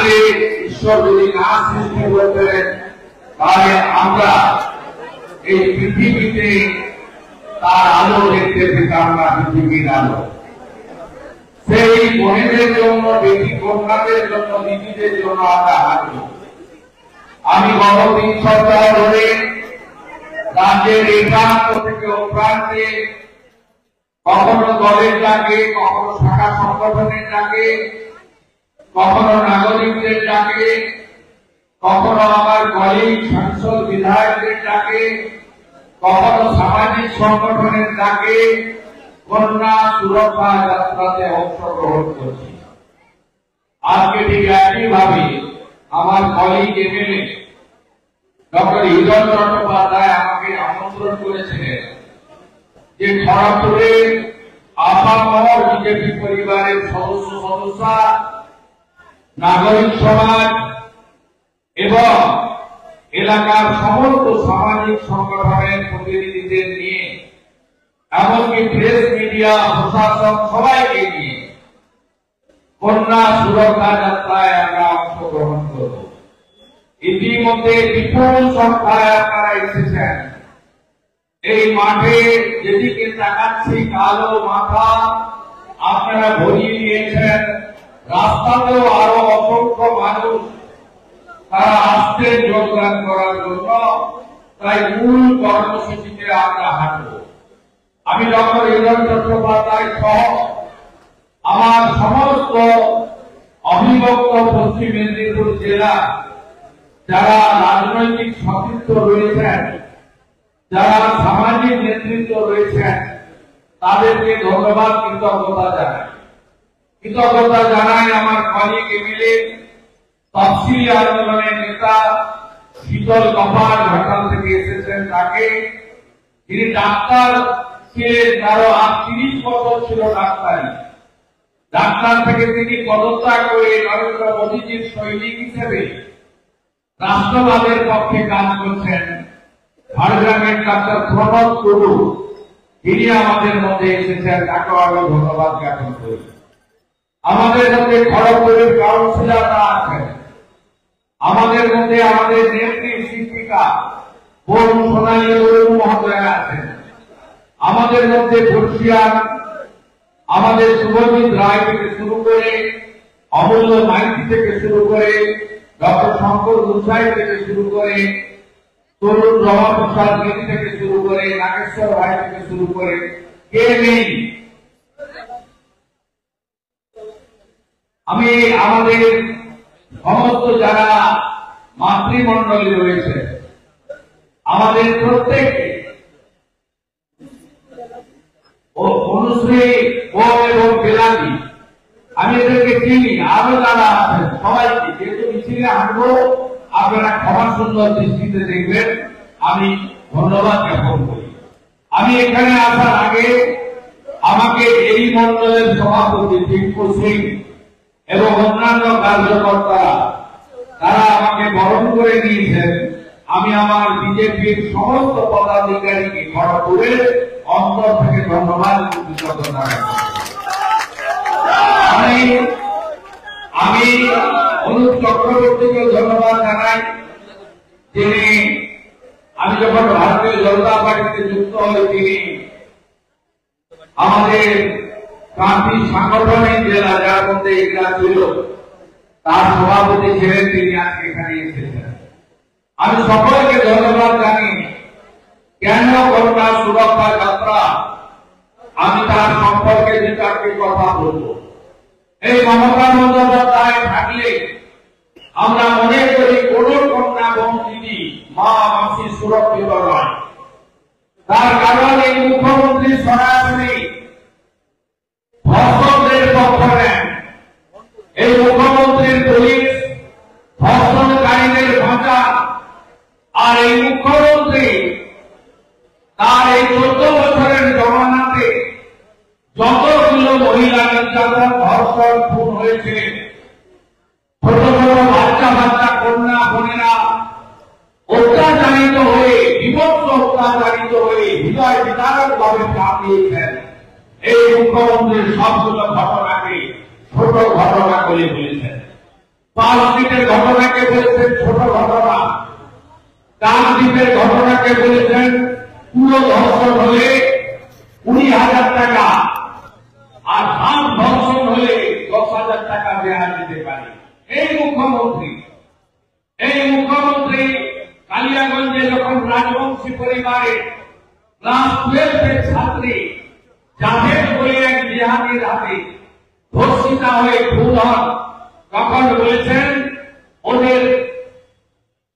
আগে ঈশ্বর যদি না সৃষ্টি করতেন তাহলে আমরা এই পৃথিবীতে তার আলো দেখতে পেতাম না, পৃথিবীর আলো। সেই বোনেদের জন্য, বেটি কন্যাদের জন্য, দিদিদের জন্য আমরা হাঁটব। আমি গত 3 সপ্তাহ ধরে রাজ্যের এই প্রান্ত থেকে ও প্রান্তে কখনো দলের ডাকে, কখনো শাখা সংগঠনের ডাকে, কখনো নাগরিকদের ডাকে, কখনো আমার কলিগ সাংসদ বিধায়কদের ডাকে, কখনো সামাজিক সংগঠনের ডাকে কন্যা সুরক্ষা যাত্রাতে অংশগ্রহণ করছি। আজকে ঠিক একইভাবে আমার colleague MLA doctor Hiran Chattopadhyay আমাকে আমন্ত্রণ করেছিলেন যে খড়গপুরের আপামর বিজেপি পরিবারের সদস্যা, নাগরিক সমাজ এবং এলাকার সমস্ত সামাজিক সংগঠনের প্রতিনিধিদের নিয়ে, এমনকি প্রেস মিডিয়া, প্রশাসন সবাইকে নিয়ে কন্যা সুরক্ষা যাত্রায় আমরা অংশগ্রহণ করব। ইতিমধ্যে বিপুল সংখ্যায় আপনারা এসেছেন। এই মাঠে যেদিকে তাকাচ্ছি কালো মাথা আপনারা ভরিয়ে দিয়েছেন। রাস্তাতেও আরো অসংখ্য মানুষ তারা আসছেন যোগদান করার জন্য। তাই মূল কর্মসূচিতে আমরা হাঁটব। আমি ডক্টর হিরণ চট্টোপাধ্যায় সহ আমার সমস্ত অবিভক্ত পশ্চিম মেদিনীপুর জেলা যারা রাজনৈতিক সতীর্থ রয়েছেন, যারা সামাজিক নেতৃত্ব রয়েছেন, তাদেরকে ধন্যবাদ, কৃতজ্ঞতা জানাই আমার কলিগ এমএলএ তফসিলি আন্দোলনের নেতা শীতল কপাল ঘাটাল থেকে এসেছেন তাকে, যিনি ডাক্তার ছিলেন, তারও 30 বছর ছিল ডাক্তারি। ডাক্তার থেকে তিনি পদত্যাগ করে নরেন্দ্র মোদীজির সৈনিক হিসেবে রাষ্ট্রবাদের পক্ষে কাজ করছেন। ঝাড়গ্রামের ডাক্তার প্রণব টুডু, তিনি আমাদের মধ্যে এসেছেন, তাকেও আমি ধন্যবাদ জ্ঞাপন করি। আমাদের মধ্যে খড়গপুরের কাউন্সিলররা আছেন, আমাদের মধ্যে আমাদের নেত্রী শিক্ষিকা বরুণ সোনালী মহোদয়া আছেন, আমাদের মধ্যে বর্ষিয়ান আমাদের শুভজিৎ রায় থেকে শুরু করে, অমূল্য মাইতি থেকে শুরু করে, ডক্টর শঙ্কর গুসাই থেকে শুরু করে, তরুণ রমাপ্রসাদ গিরি থেকে শুরু করে, নাগেশ্বর রায় থেকে শুরু করে, কে নেই? আমি আমাদের সমস্ত যারা মাতৃমণ্ডলী রয়েছে, আমাদের প্রত্যেককে অনুশ্রী এবং বেলাদি, আমি এদেরকে চিনি, আরো যারা আছেন সবাইকে, যেহেতু মিছিলে হাঁটবো আপনারা ক্ষমা সুন্দর দৃষ্টিতে দেখবেন, আমি ধন্যবাদ জ্ঞাপন করি। আমি এখানে আসার আগে আমাকে এই মন্ডলের সভাপতি টিঙ্কু সিং এবং অন্যান্য কার্যকর্তারা তারা আমাকে বরণ করে নিয়েছেন। আমি আমার বিজেপির সমস্ত পদাধিকারীকে খড়গপুরের অন্তর থেকে ধন্যবাদ এবং কৃতজ্ঞতা আমি অনুপ চক্রবর্তীকে ধন্যবাদ জানাই, যিনি আমি যখন ভারতীয় জনতা পার্টিতে যুক্ত হই তিনি আমাদের প্রান্তিক সাংগঠনিক জেলা যার মধ্যে এগুলা ছিল তার সভাপতি ছিলেন, তিনি আজকে এখানে এসেছেন। আমি সকলকে ধন্যবাদ জানি। কেন কন্যা সুরক্ষা যাত্রা, আমি তার সম্পর্কে যে 4টি কথা বলবো। এই মমতা বন্দ্যোপাধ্যায় থাকলে আমরা মনে করি কোন কন্যা বোন দিদি মা মাসি সুরক্ষিত নয়। তার কারণ এই মুখ্যমন্ত্রী সরাসরি ধর্ষকদের পক্ষ নেন। এই মুখ্যমন্ত্রীর পুলিশ ধর্ষণকারীদের বাঁচান, আর এই মুখ্যমন্ত্রী তার এই 14 বছরের জমানাতে যতগুলো মহিলা নির্যাতন, ধর্ষণ, খুন হয়েছে, ছোট ছোট বাচ্চা কন্যা বোনেরা অত্যাচারিত হয়ে, বিভৎস অত্যাচারিত হয়ে হৃদয় বিদারক ভাবে প্রাণ দিয়েছেন, এই মুখ্যমন্ত্রীর সবগুলো ঘটনাকে ছোট ঘটনা বলে বলেছেন। পাঁচদ্বীপের ঘটনাকে বলেছেন ছোট ঘটনা, কাকদ্বীপের ঘটনাকে বলেছেন পুরো ধর্ষণ হলে 20,000 টাকা, আর হাফ ধর্ষণ হলে 10,000 টাকা দেওয়া যেতে পারে। এই মুখ্যমন্ত্রী কালিয়াগঞ্জে যখন রাজবংশী পরিবারে ক্লাস 12 ছাত্রী জাভেদ বলে এক জিহাদির হাতে ধর্ষিতা হয়ে খুন হন, তখন বলেছেন ওদের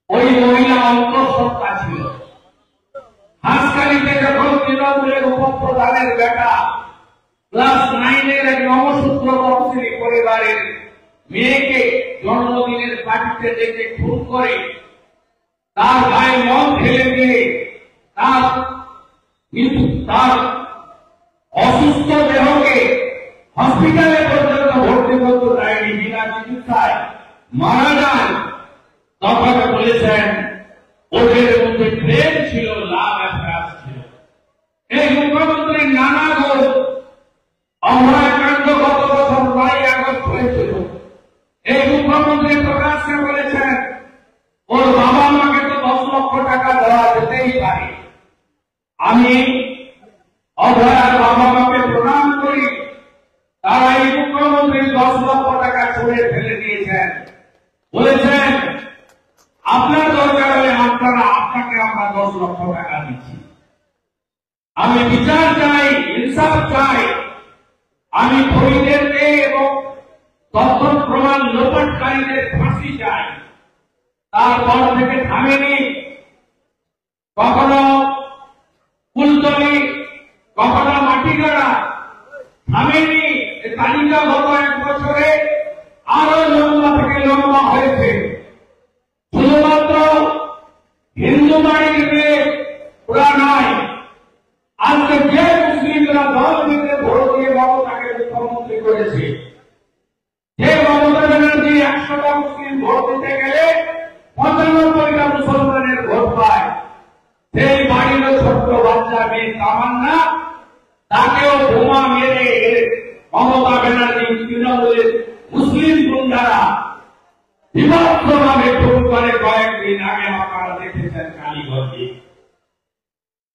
ওই মহিলা অন্তঃসত্ত্বা ছিল। হাসকালিতে যখন তৃণমূলের উপপ্রধানের বেটা ক্লাস 9-এর এক নবসূত্র বংশী পরিবারের মেয়েকে জন্মদিনের পার্টিতে ডেকে খুন করে তার গায়ে মদ ঢেলে দিয়ে তার অসুস্থ দেহকে হসপিটালে পর্যন্ত ভর্তি করতে দেয়নি, বিনা চিকিৎসায় মারা যান, তখন বলেছেন ওদের মধ্যে প্রেম ছিল, লাভ অ্যাফেয়ার ছিল। এই মুখ্যমন্ত্রীর নানা গোল অভয়াকাণ্ড গত বছর 5 আগস্ট হয়েছিল। এই মুখ্যমন্ত্রী প্রকাশ্যে বলেছেন ওর বাবা মাকে তো 10 লক্ষ টাকা দেওয়া যেতেই পারে। আমি অভয়ার বাবা মাকে প্রণাম করি, তারা এই মুখ্যমন্ত্রী 10 লক্ষ টাকা ছুঁড়ে ফেলে দিয়েছেন, বলেছেন আপনার দরকার হলে আপনাকে আমরা 10 লক্ষ টাকা দিচ্ছি। আমি বিচার চাই, ইনসাফ চাই, আমি খুনিদেরকে এবং তথ্য প্রমাণ লোপাটকারীদের ফাঁসি চাই। তারপর থেকে থামেনি, কখনো কুলতলি, কখনো মাটিগাড়া, থামেনি। তালিকা গত 1 বছরে আরো লম্বা থেকে লম্বা হয়েছে। শুধুমাত্র হিন্দু বাড়ির মেয়ে ওরা নয়, আজকে যে মুসলিমরা দল দিতে ভোট দিয়ে মমতাকে মুখ্যমন্ত্রী করেছে, যে মমতা ব্যানার্জি 100টা মুসলিম ভোট দিতে গেলে 95টা মুসলমানের ভোট পায়, সেই বাড়ির ছোট্ট বাচ্চা মেয়ে তামান্না, তাকেও বোমা মেরে মমতা ব্যানার্জি তৃণমূলের মুসলিম গুন্ডারা বিভক্তভাবে খুন করে। কয়েকদিন আগে আপনারা দেখেছেন কালীগঞ্জে।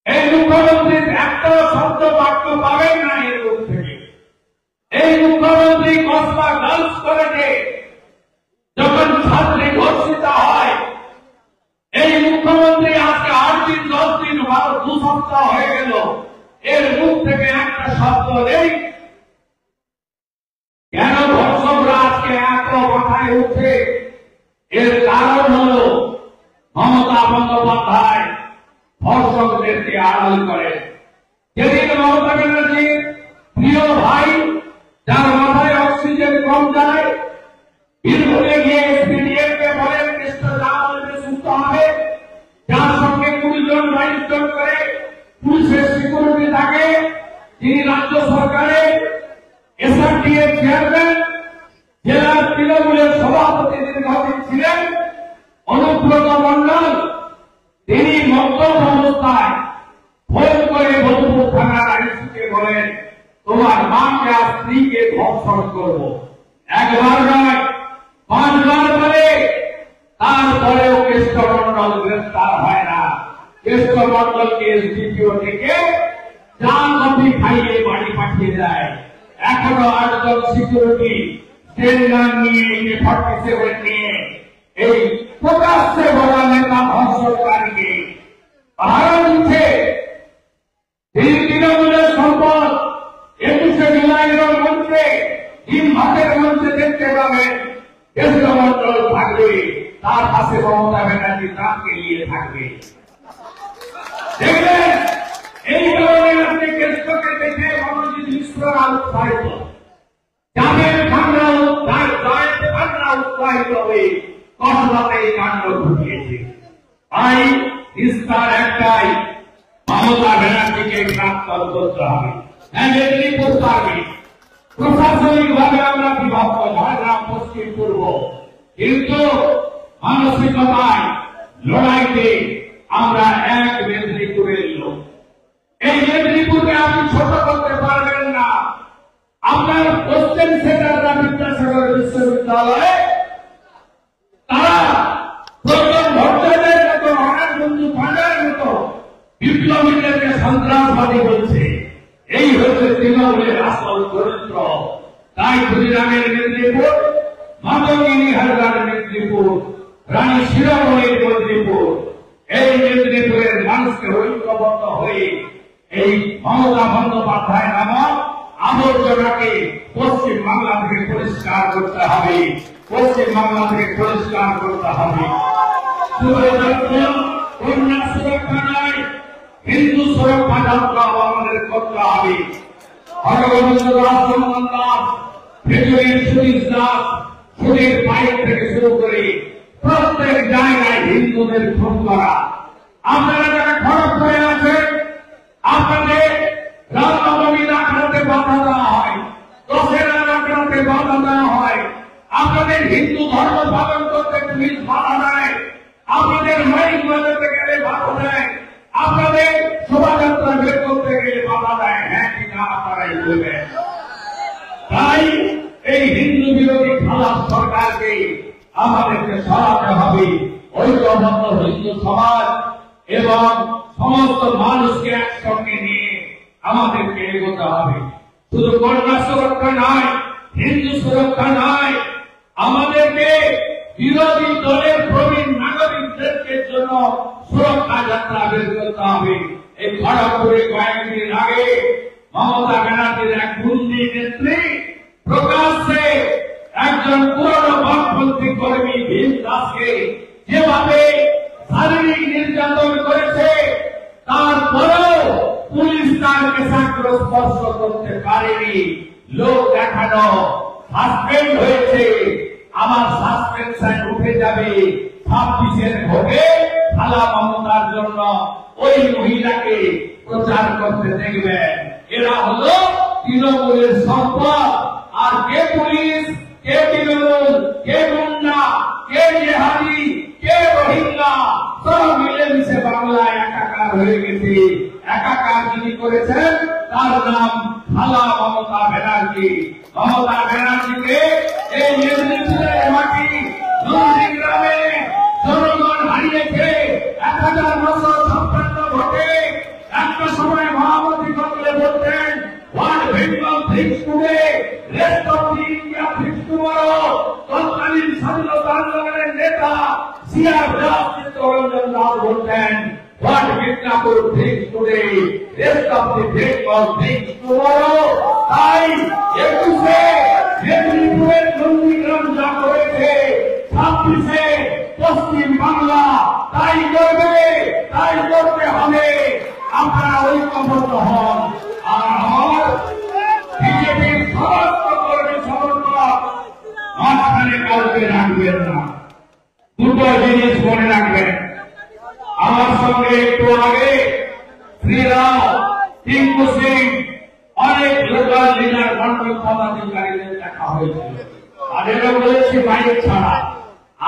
এই মুখ্যমন্ত্রী একটা শব্দ বাক্য পাবেন না এর মুখ থেকে। এই মুখ্যমন্ত্রী কসবা গার্লস কলেজে যখন ছাত্রী ধর্ষিতা হয়, এই মুখ্যমন্ত্রী আজকে 8 দিন 10 দিন 2 সপ্তাহ হয়ে গেল, এর মুখ থেকে একটা শব্দ নেই। কেন ধর্ষকরা আজকে এত মাথায় উঠছে? এর কারণ হল মমতা বন্দ্যোপাধ্যায় ধর্ষকদেরকে আড়াল করে। যেদিন মমতা ব্যানার্জির প্রিয় ভাই, যার মাথায় অক্সিজেন কম যায়, বীরভূমে গিয়ে এসপিডিএম কে বলেন কেসটা যা বলবে সুস্থ হবে, যার সঙ্গে 20 জন 22 জন করে পুলিশের সিকিউরিটি থাকে, তিনি রাজ্য সরকারের এসআরটিএর চেয়ারম্যান, জেলার তৃণমূলের সভাপতি দীর্ঘদিন ছিলেন অনুব্রত মন্ডল, তিনি মদ্যপ অবস্থায় ফোন করে বধুপুর থানার আইসিকে বলেন তোমার মাকে আর স্ত্রীকে ধর্ষণ করব। একবার নয়, 5 বার বলে, তারপরেও কেষ্টমন্ডল গ্রেফতার হয় না। কেষ্টমন্ডলকে এসডিপিও থেকে চা কফি খাইয়ে বাড়ি পাঠিয়ে দেয়। এখনো 8 জন সিকিউরিটি ট্রেনার নিয়ে, AK-47 নিয়ে এই প্রকাশ্যে বলা নেতা ধর্ষণকারীকে পাহারা দিচ্ছে। এই তৃণমূলের সম্পদ 21শে জুলাইয়ের মঞ্চে, ডিম ভাতের মঞ্চে দেখতে পাবেন কেষ্টমন্ডল থাকবে, তার পাশে মমতা ব্যানার্জি তাকে নিয়ে থাকবে। দেখবেন এই কারণে আপনি কেষ্টকে দেখে মনোজিৎ মিশ্ররা উৎসাহিত, জাভেদ খানরা উৎসাহিত হয়ে কসবাতে এই কাণ্ড ঘটিয়েছে। তাই নিস্তার একটাই, মমতা ব্যানার্জিকে গ্রেফতার করতে হবে। হ্যাঁ, মেদিনীপুর পারবে, প্রশাসনিক ভাবে আমরা বিভক্ত, ঝাড়গ্রাম পশ্চিম পূর্ব, কিন্তু মানসিকতায় লড়াইতে আমরা এক মেদিনীপুরের লোক। এই মেদিনীপুরকে আপনি ছোট করতে পারবেন না। আপনার কোশ্চেন সেন্টাররা বিদ্যাসাগর বিশ্ববিদ্যালয়ে সন্ত্রাসবাদী বলছে। এই হচ্ছে তৃণমূলের আসল চরিত্র। তাই ক্ষুদিরামের মেদিনীপুর, মাতঙ্গিনী হালদার মেদিনীপুর, রানী শিরোমণির মেদিনীপুর, এই মেদিনীপুরের মানুষকে ঐক্যবদ্ধ হয়ে এই মমতা বন্দ্যোপাধ্যায় নামক আবর্জনাকে পশ্চিম বাংলা থেকে পরিষ্কার করতে হবে, পশ্চিম বাংলা থেকে পরিষ্কার করতে হবে। কন্যা সুরক্ষা নয়, হিন্দু সুরক্ষা যাত্রা আমাদের করতে হবে। হরগোবিন্দ দাস, চন্দন দাস, ভেটুরির সুনীল দাস, সুনীল পাইক থেকে শুরু করে প্রত্যেক জায়গায় হিন্দুদের খুন করা। আপনারা যারা খড়গপুরে আছেন, আপনাদের রামনবমী আখড়াতে বাধা দেওয়া হয়, দশেরা আখড়াতে বাধা দেওয়া হয়, আপনাদের হিন্দু ধর্ম পালন করতে পুলিশ বাধা দেয়, আপনাদের মাইক বাজাতে গেলে বাধা দেয়, আপনাদের শোভাযাত্রা বের করতে গেলে বাধা দেয়। হ্যাঁ কিনা আপনারাই বলবেন। তাই এই হিন্দু বিরোধী খারাপ সরকারকে আমাদেরকে সরাতে হবে। ঐক্যবদ্ধ হিন্দু সমাজ এবং সমস্ত মানুষকে একসঙ্গে নিয়ে আমাদেরকে এগোতে হবে। শুধু কন্যা সুরক্ষা নয়, হিন্দু সুরক্ষা নয়, আমাদেরকে বিরোধী দলের প্রবীণ নাগরিকদের জন্য সুরক্ষা যাত্রা বের করতে হবে। এই খড়গপুরে কয়েকদিন আগে মমতা ব্যানার্জির এক গুন্ডি নেত্রী প্রকাশ্যে একজন পুরনো বামপন্থী কর্মী ভীম দাসকে যেভাবে শারীরিক নির্যাতন করেছে, তারপরেও পুলিশ তার কেশাগ্র স্পর্শ করতে পারেনি। লোক দেখানো সাসপেন্ড হয়েছে। আমার সাসপেনশন উঠে যাবে 26-এর ভোটে খালা মমতার জন্য ওই মহিলাকে প্রচার করতে দেখবেন। এরা হলো তৃণমূলের সম্পদ। আর কে পুলিশ, কে তৃণমূল, কে গুন্ডা, কে জেহাদি, কে রোহিঙ্গা, সব মিলেমিশে বাংলায় একাকার হয়ে গেছে। একাকার যিনি করেছেন তার নাম খালা মমতা ব্যানার্জি। মমতা ব্যানার্জিকে এই মেদিনীপুরের মাটি নন্দীগ্রামে জনগণ হারিয়েছে 1956 ভোটে। একটা সময় মহামতি করলে বলতেন one Bengal things today, rest of the India things tomorrow. তৎকালীন স্বাধীনতা আন্দোলনের নেতা সিআর দাস চিত্তরঞ্জন দাস বলতেন what Midnapur thinks today, rest of the Bengal thinks tomorrow. তাই 21-এ মেদিনীপুরের নন্দীগ্রাম যা করেছে, 26-এ পশ্চিম বাংলা তাই করবে, তাই করতে হবে। আপনারা ঐক্যবদ্ধ হন। আর আমার বিজেপির সমস্ত কর্মী সমর্থক মাঝখানে কাউকে রাখবেন না। দুটো জিনিস মনে রাখবেন। আমার সঙ্গে একটু আগে শ্রীরাম, টিঙ্কু সিং, অনেক লোকাল লিডার মন্ডল পদাধিকারীদের দেখা হয়েছিল। তাদেরও বলেছি মাইক ছাড়া,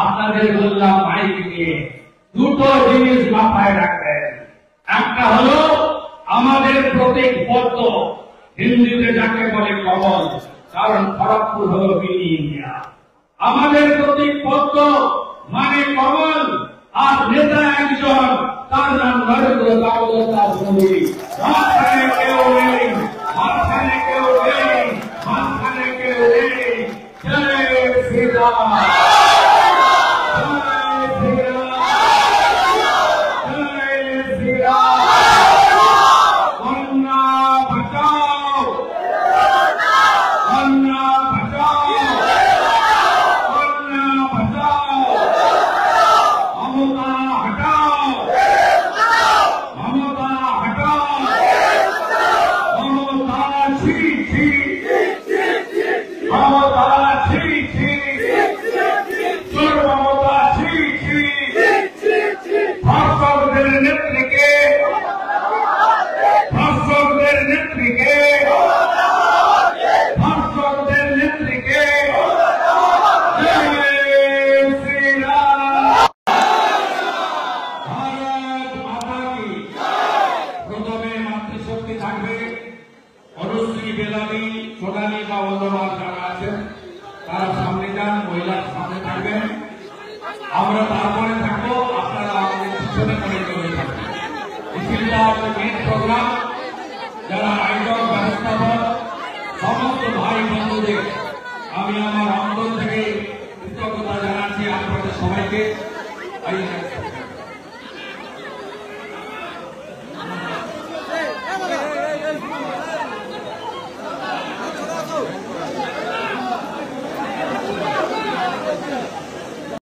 আপনাদের বললাম মাইক নিয়ে। দুটো জিনিস মাথায় রাখবেন। একটা হলো আমাদের প্রতীক পদ্ম, হিন্দিতে যাকে বলে কমল, কারণ খড়গপুর হলো মিনি ইন্ডিয়া। আমাদের প্রতীক পদ্ম মানে কমল, আর নেতা একজন, তার নাম নরেন্দ্র দামোদর দাস মোদী। মাঝখানে কেউ নেই, মাঝখানে কেউ নেই, মাঝখানে কেউ নেই। জয় শ্রীরাম, জয় শ্রীরাম, জয় শ্রীরাম। কন্যা বাঁচাও, কন্যা বাঁচাও, কন্যা বাঁচাও। মমতা হটাও, মমতা হটাও, মমতা ছি ছি, মমতা ছি ছি, চোর মমতা ছি ছি। ধর্ষকদের নেত্রীকে, ধর্ষকদের নেত্রীকে, ধর্ষকদের নেত্রীকে। সোনালী বা অন্যবার যারা আছেন তারা সামনে যান, মহিলার সামনে থাকবেন। আমরা তারপরে থাকবো, আপনারা আমাদের পিছনে করে চলে থাকবেন। এটা মেন প্রোগ্রাম। যারা আয়োজক ব্যবস্থাপক সমস্ত ভাই বন্ধুদের আমি আমার অন্তর থেকে কৃতজ্ঞতা জানাচ্ছি আপনাদের সবাইকে।